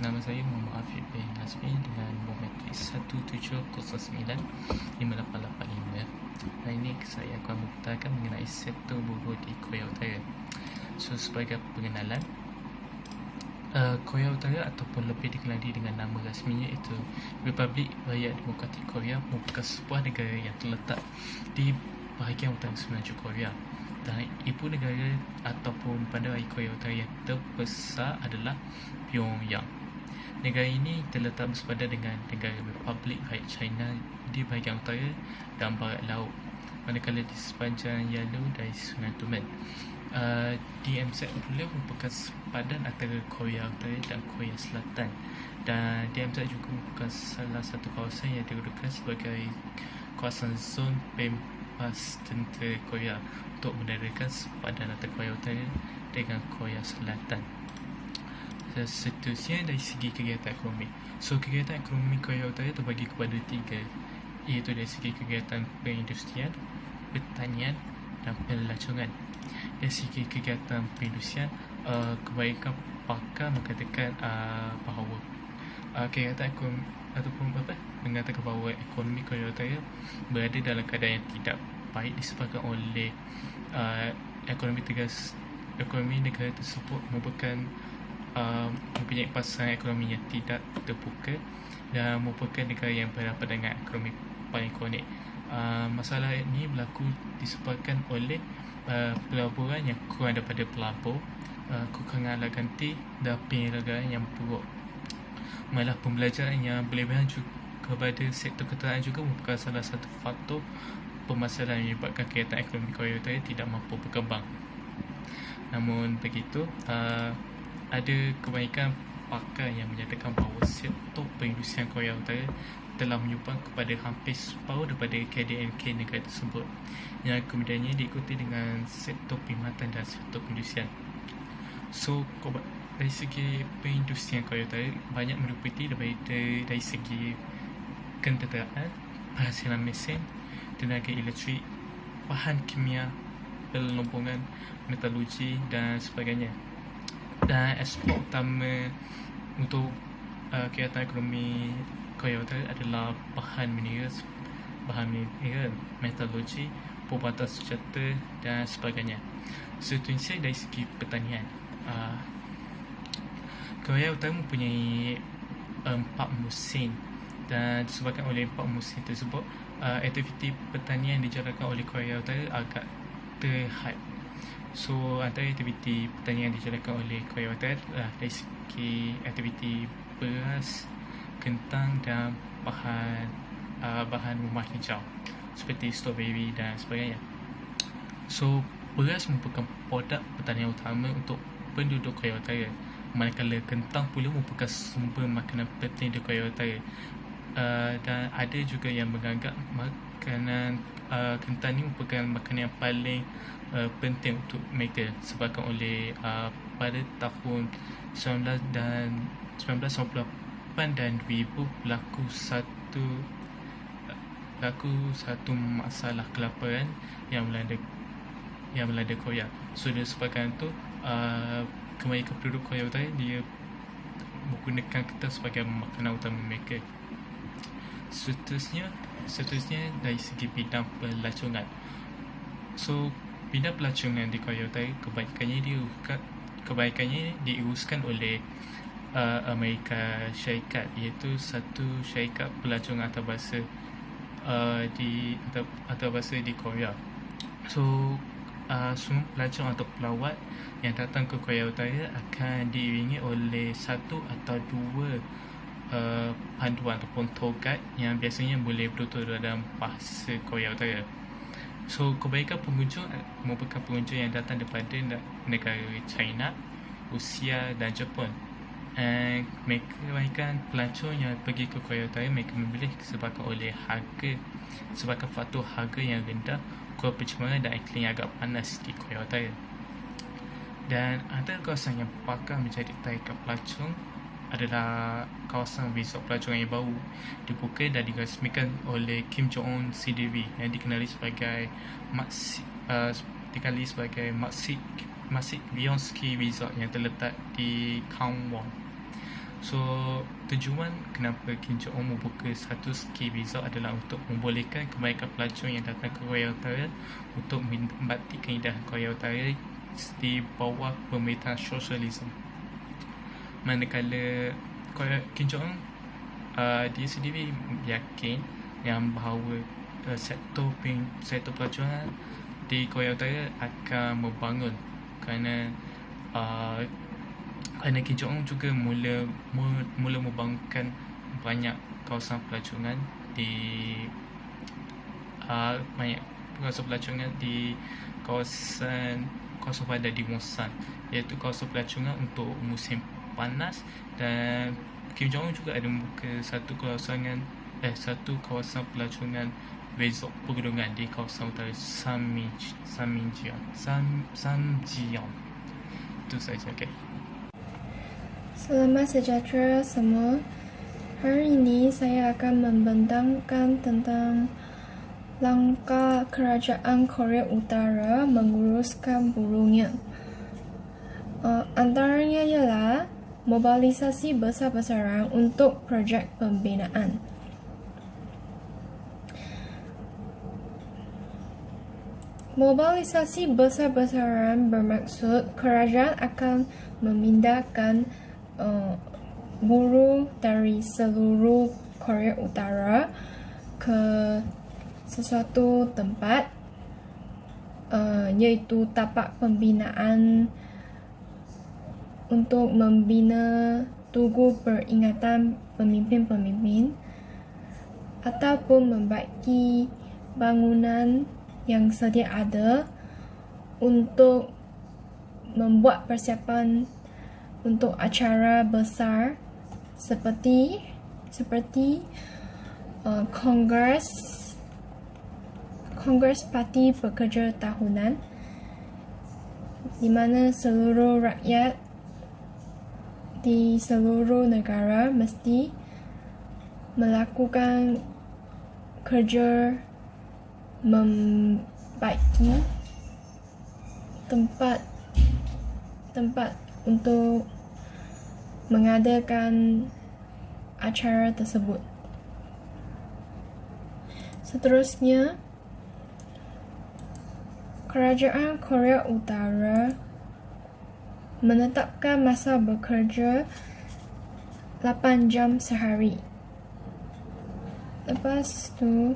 Nama saya Muhammad Afiq bin Nazmi dengan nombor matrik 170955885. Hari ini saya akan mengutarakan mengenai sektor buruh di Korea Utara. So, sebagai pengenalan, Korea Utara ataupun lebih dikenali dengan nama rasminya itu Republik Rakyat Demokratik Korea merupakan sebuah negara yang terletak di bahagian utara semenanjung Korea. Dan ibu negara ataupun bandaraya Korea Utara yang terbesar adalah Pyongyang. Negara ini terletak bersepadan dengan negara Republik Rakyat China di bahagian utara dan barat laut, manakala di sepanjang Yalu dari Sungai Tumen. DMZ pula merupakan sepadan antara Korea Utara dan Korea Selatan, dan DMZ juga merupakan salah satu kawasan yang dirudukan sebagai kawasan zon bebas tentera Korea untuk menedahkan sepadan antara Korea Utara dengan Korea Selatan. Seterusnya dari segi kegiatan ekonomi. So, kegiatan ekonomi Korea Utara terbagi kepada tiga, iaitu dari segi kegiatan perindustrian, pertanian dan pelacuran. Dari segi kegiatan perindustrian, kebanyakan pakar mengatakan bahawa kegiatan ekonomi ataupun mengatakan bahawa ekonomi Korea Utara berada dalam keadaan yang tidak baik disebabkan oleh ekonomi negara tersebut merupakan mempunyai pasaran ekonomi yang tidak terbuka dan merupakan negara yang berhadapan dengan ekonomi paling kronik. Masalah ini berlaku disebabkan oleh pelaburan yang kurang daripada pelabur, kekurangan alat ganti dan penyelenggaraan yang buruk. Malah pembelajaran yang berlebihan kepada sektor ketenteraan juga merupakan salah satu faktor permasalahan yang menyebabkan kegiatan ekonomi Korea Utara tidak mampu berkembang. Namun begitu, ada kebanyakan pakar yang menyatakan bahawa sektor perindustrian Korea Utara telah menyumbang kepada hampir separuh daripada KDNK negara tersebut, yang kemudiannya diikuti dengan sektor perkhidmatan dan sektor perindustrian. So, dari segi perindustrian Korea Utara banyak meliputi dari segi kenderaan, penghasilan mesin, tenaga elektrik, bahan kimia, pelombongan, metalurgi dan sebagainya. Dan ekspor utama untuk kegiatan ekonomi Korea Utara adalah bahan mineral, metalurgi, perubatan senjata dan sebagainya. Seterusnya dari segi pertanian, Korea Utara mempunyai 4 musim, dan disebabkan oleh 4 musim tersebut, aktiviti pertanian yang dijalankan oleh Korea Utara agak terhad. So, antara aktiviti pertanian yang dijalankan oleh Korea Utara adalah dari segi aktiviti beras, kentang dan bahan rumah hijau seperti strawberry dan sebagainya. So, beras merupakan produk pertanian utama untuk penduduk Korea Utara, manakala kentang pula merupakan sumber makanan penting di Korea Utara. Dan ada juga yang menganggap makanan kentang ini merupakan makanan yang paling penting untuk mereka, sebabkan oleh pada tahun 1998 dan 2000 berlaku satu masalah kelaparan yang melanda Korea. So, disebabkan itu kebanyakan penduduk Korea Utara dia menggunakan kentang sebagai makanan utama mereka. Seterusnya dari segi bidang pelacuran. So, bidang pelacuran di Korea Utara kebanyakannya diuruskan oleh Amerika Syarikat, iaitu satu syarikat pelacuran antarabangsa di Korea. So, semua pelancong atau pelawat yang datang ke Korea Utara akan diiringi oleh satu atau dua panduan ataupun tour guide yang biasanya boleh bertutur dalam bahasa Korea Utara. So, kebanyakan pengunjung merupakan pengunjung yang datang daripada negara China, Rusia dan Jepun. Kebanyakan pelancong yang pergi ke Korea Utara, mereka memilih sebabkan faktor harga yang rendah, kurang pencemaran dan iklim yang agak panas di Korea Utara. Dan antara kawasan yang bakal menjadi tarikan pelancong adalah kawasan resort pelacuran yang baru dibuka dan dirasmikan oleh Kim Jong-un CDV yang dikenali sebagai Masjid Vyonsky Resort yang terletak di Gangwon. So, tujuan kenapa Kim Jong-un membuka satu skema visa adalah untuk membolehkan kebanyakan pelancong yang datang ke Korea Utara untuk membakti keindahan Korea Utara di bawah pemerintahan sosialisme. Manakala Kim Jong-un dia sendiri yakin yang bahawa sektor pelancongan di Korea Utara akan membangun kerana Kim Jong-un juga mula membangunkan banyak kawasan pelancongan di kawasan padat di Wonsan, iaitu kawasan pelancongan untuk musim panas. Dan Kim Jong-un juga ada membuka satu kawasan pelancongan resort pegunungan di kawasan utara Samjiang. Itu saja, okey. Selamat sejahtera semua. Hari ini saya akan membentangkan tentang langkah kerajaan Korea Utara menguruskan burunya. Antaranya ialah mobilisasi besar-besaran untuk projek pembinaan. Mobilisasi besar-besaran bermaksud kerajaan akan memindahkan buruh dari seluruh Korea Utara ke sesuatu tempat, iaitu tapak pembinaan untuk membina tugu peringatan pemimpin-pemimpin ataupun membaiki bangunan yang sedia ada untuk membuat persiapan untuk acara besar seperti Kongres Parti Pekerja Tahunan, di mana seluruh rakyat di seluruh negara mesti melakukan kerja membaiki tempat untuk mengadakan acara tersebut. Seterusnya, kerajaan Korea Utara menetapkan masa bekerja 8 jam sehari. Lepas tu,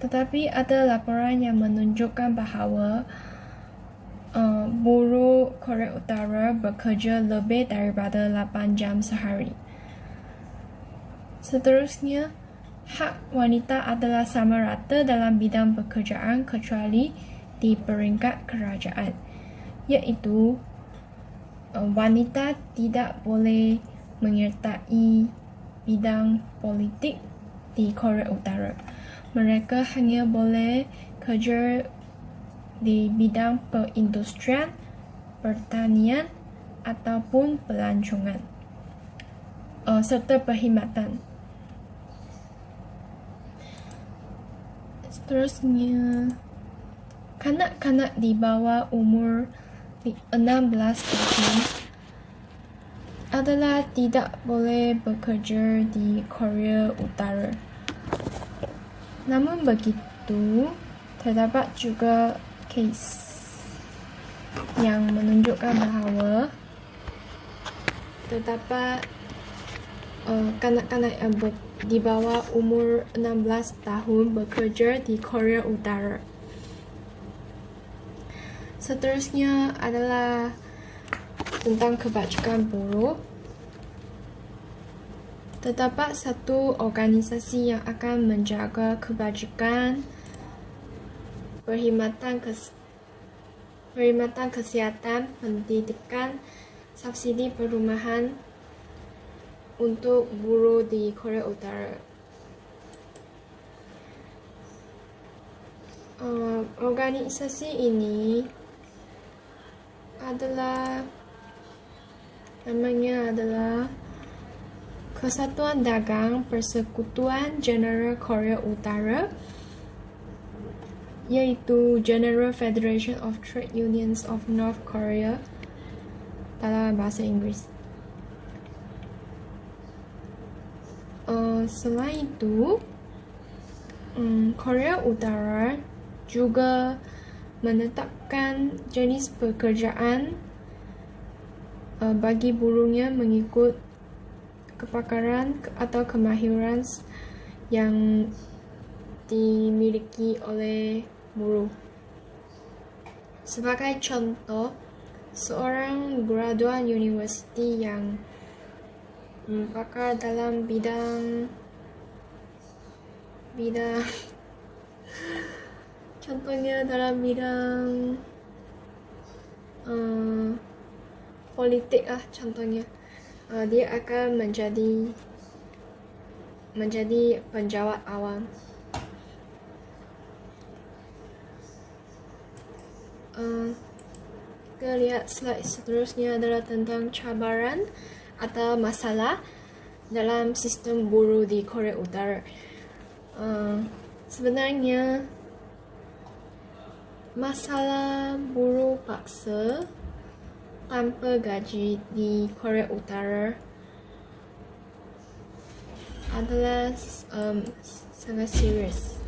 tetapi ada laporan yang menunjukkan bahawa buruh Korea Utara bekerja lebih daripada 8 jam sehari. Seterusnya, hak wanita adalah sama rata dalam bidang pekerjaan kecuali di peringkat kerajaan, iaitu wanita tidak boleh menyertai bidang politik di Korea Utara. Mereka hanya boleh kerja di bidang perindustrian, pertanian ataupun pelancongan serta perkhidmatan. Seterusnya, kanak-kanak di bawah umur 16 tahun adalah tidak boleh bekerja di Korea Utara. Namun begitu, terdapat juga kes yang menunjukkan bahawa terdapat kanak-kanak yang di bawah umur 16 tahun bekerja di Korea Utara. Seterusnya adalah tentang kebajikan buruh. Terdapat satu organisasi yang akan menjaga kebajikan, perkhidmatan kesihatan, pendidikan, subsidi perumahan untuk buruh di Korea Utara. Organisasi ini namanya adalah Kesatuan Dagang Persekutuan General Korea Utara, yaitu General Federation of Trade Unions of North Korea dalam bahasa Inggeris. Selain itu, Korea Utara juga menetapkan jenis pekerjaan bagi buruhnya mengikut kepakaran atau kemahiran yang dimiliki oleh buruh. Sebagai contoh, seorang graduan universiti yang pakar dalam bidang contohnya dalam bidang politik contohnya, dia akan menjadi penjawat awam. Kita lihat slide seterusnya adalah tentang cabaran atau masalah dalam sistem buruh di Korea Utara. Sebenarnya masalah buruh paksa tanpa gaji di Korea Utara adalah sangat serius.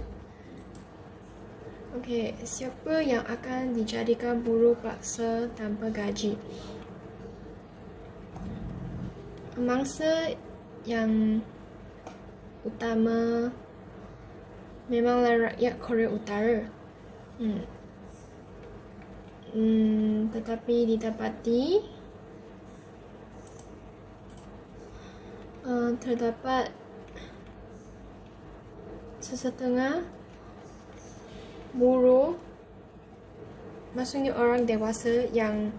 Okey, siapa yang akan dijadikan buruh paksa tanpa gaji? Mangsa yang utama memanglah rakyat Korea Utara. Tetapi didapati terdapat sesetengah buruh, maksudnya orang dewasa yang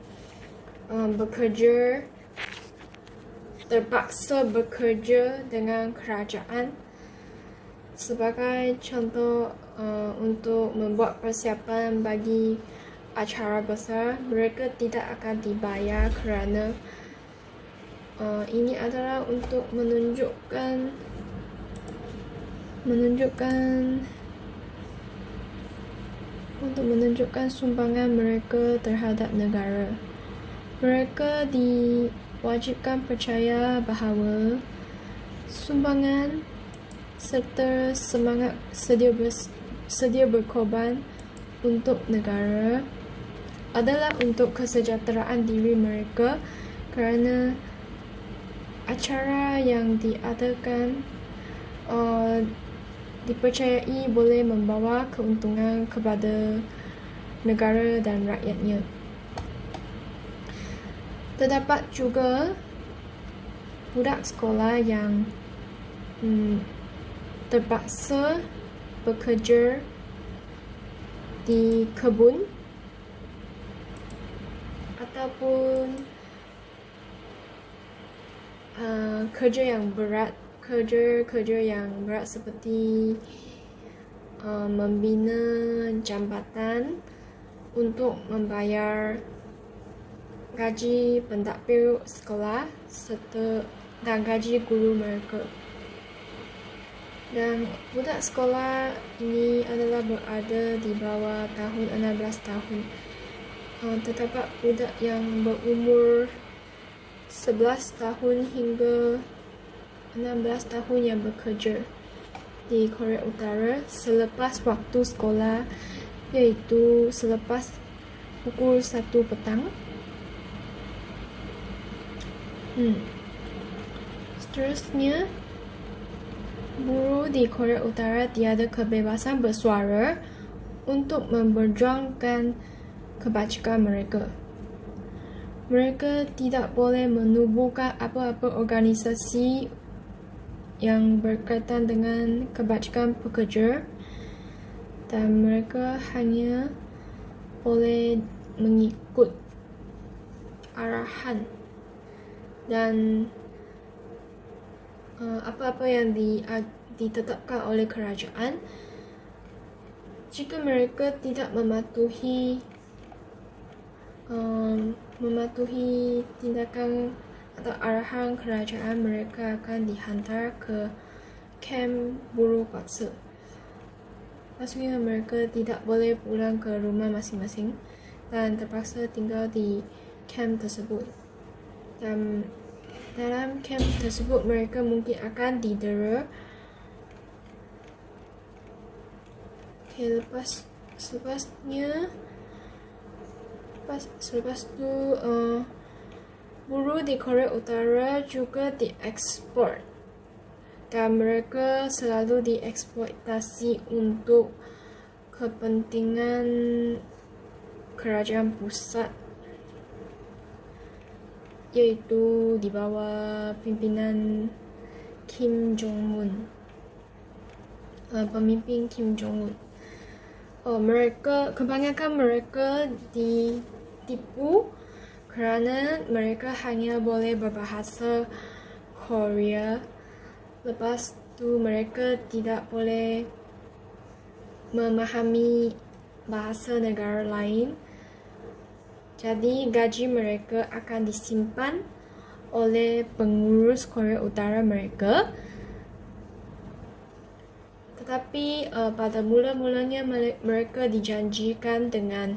terpaksa bekerja dengan kerajaan. Sebagai contoh, untuk membuat persiapan bagi acara besar, mereka tidak akan dibayar kerana ini adalah untuk menunjukkan sumbangan mereka terhadap negara. Mereka diwajibkan percaya bahawa sumbangan serta semangat sedia berkorban untuk negara adalah untuk kesejahteraan diri mereka, kerana acara yang diadakan dipercayai boleh membawa keuntungan kepada negara dan rakyatnya. Terdapat juga budak sekolah yang terpaksa bekerja di kebun ataupun kerja yang berat seperti membina jambatan untuk membayar gaji pentadbir sekolah dan gaji guru mereka. Dan budak sekolah ini adalah berada di bawah tahun 16 tahun. Terdapat budak yang berumur 11 tahun hingga 16 tahun yang bekerja di Korea Utara selepas waktu sekolah, iaitu selepas pukul 1 petang. Seterusnya, buruh di Korea Utara tiada kebebasan bersuara untuk memperjuangkan kebajikan mereka. Mereka tidak boleh menubuhkan apa-apa organisasi yang berkaitan dengan kebajikan pekerja, dan mereka hanya boleh mengikut arahan dan apa-apa yang ditetapkan oleh kerajaan. Jika mereka tidak mematuhi tindakan atau arahan kerajaan, mereka akan dihantar ke kem buruh paksa. Maksudnya mereka tidak boleh pulang ke rumah masing-masing dan terpaksa tinggal di kem tersebut. Dan dalam kem tersebut mereka mungkin akan didera. Selepas tu buruh di Korea Utara juga diekspor dan mereka selalu dieksploitasi untuk kepentingan kerajaan pusat, iaitu di bawah pimpinan Kim Jong-un, pemimpin Kim Jong-un. Kebanyakan mereka ditipu kerana mereka hanya boleh berbahasa Korea. Lepas tu mereka tidak boleh memahami bahasa negara lain. Jadi gaji mereka akan disimpan oleh pengurus Korea Utara mereka. Tetapi pada mula-mulanya mereka dijanjikan dengan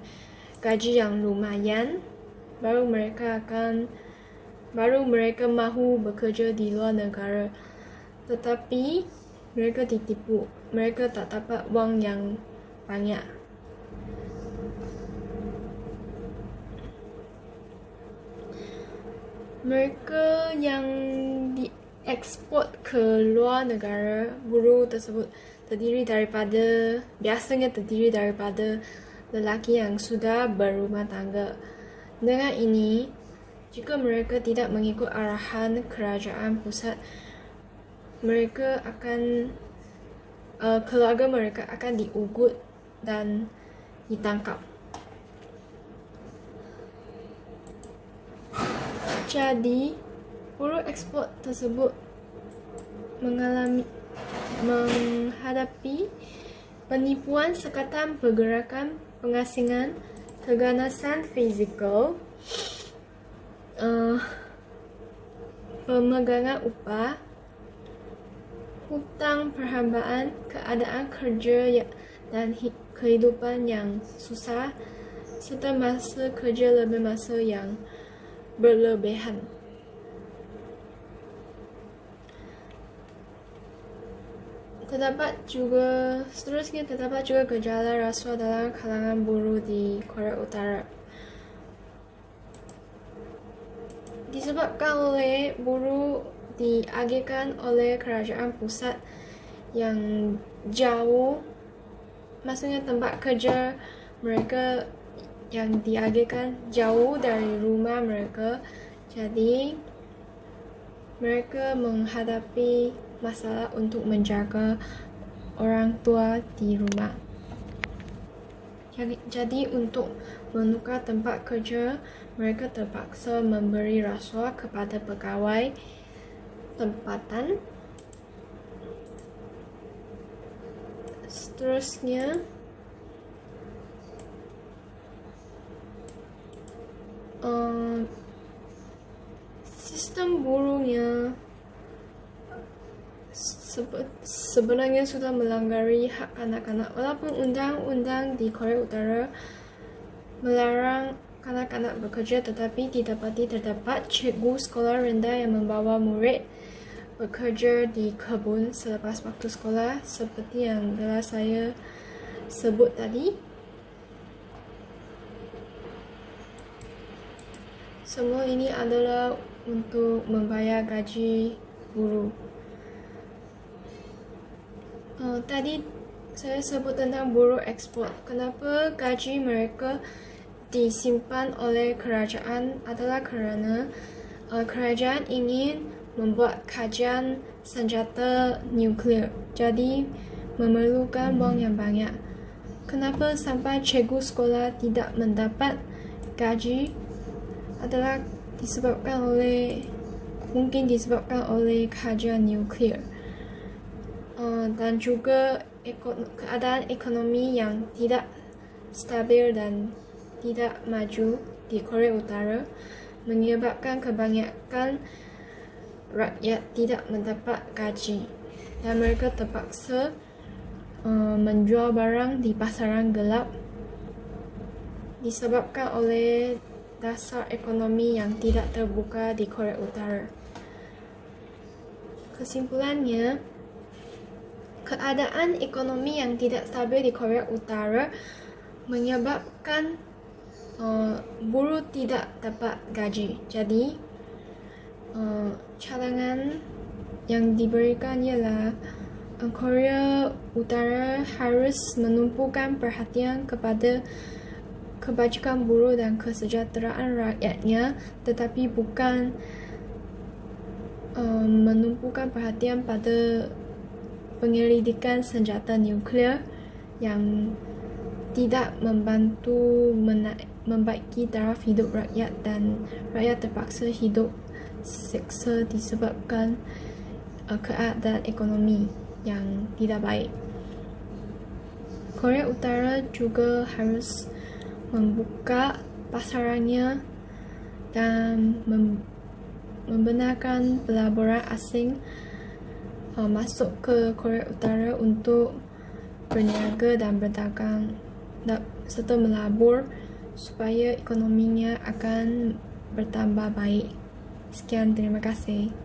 gaji yang lumayan, baru mereka mahu bekerja di luar negara. Tetapi mereka ditipu, mereka tak dapat wang yang banyak. Mereka yang diekspor ke luar negara, buruh tersebut biasanya terdiri daripada lelaki yang sudah berumah tangga. Dengan ini, jika mereka tidak mengikut arahan kerajaan pusat, keluarga mereka akan diugut dan ditangkap. Jadi, buruh ekspor tersebut menghadapi penipuan sekatan pergerakan pengasingan, keganasan fizikal, pemegangan upah, hutang perhambaan, keadaan kerja dan kehidupan yang susah, serta masa kerja lebih masa yang berlebihan. Terdapat juga gejala rasuah dalam kalangan buruh di Korea Utara. Disebabkan oleh buruh diagihkan oleh kerajaan pusat yang jauh, maksudnya tempat kerja mereka yang diagihkan jauh dari rumah mereka, jadi mereka menghadapi masalah untuk menjaga orang tua di rumah. Jadi untuk menukar tempat kerja, mereka terpaksa memberi rasuah kepada pegawai tempatan. Seterusnya, sistem buruhnya sebenarnya sudah melanggar hak kanak-kanak. Walaupun undang-undang di Korea Utara melarang kanak-kanak bekerja, tetapi didapati terdapat cikgu sekolah rendah yang membawa murid bekerja di kebun selepas waktu sekolah, seperti yang telah saya sebut tadi. Semua ini adalah untuk membayar gaji buruh. Tadi saya sebut tentang buruh ekspor. Kenapa gaji mereka disimpan oleh kerajaan adalah kerana kerajaan ingin membuat kajian senjata nuklear. Jadi memerlukan wang yang banyak. Kenapa sampai cikgu sekolah tidak mendapat gaji adalah mungkin disebabkan oleh kajian nuklear. Dan juga keadaan ekonomi yang tidak stabil dan tidak maju di Korea Utara menyebabkan kebanyakan rakyat tidak mendapat gaji dan mereka terpaksa menjual barang di pasaran gelap disebabkan oleh dasar ekonomi yang tidak terbuka di Korea Utara. Kesimpulannya, keadaan ekonomi yang tidak stabil di Korea Utara menyebabkan buruh tidak dapat gaji. Jadi, cadangan yang diberikan ialah Korea Utara harus menumpukan perhatian kepada kebajikan buruh dan kesejahteraan rakyatnya, tetapi bukan menumpukan perhatian pada penyelidikan senjata nuklear yang tidak membantu membaiki taraf hidup rakyat, dan rakyat terpaksa hidup seksa disebabkan keadaan ekonomi yang tidak baik. Korea Utara juga harus membuka pasarannya dan membenarkan pelaburan asing masuk ke Korea Utara untuk berniaga dan berdagang serta melabur supaya ekonominya akan bertambah baik. Sekian, terima kasih.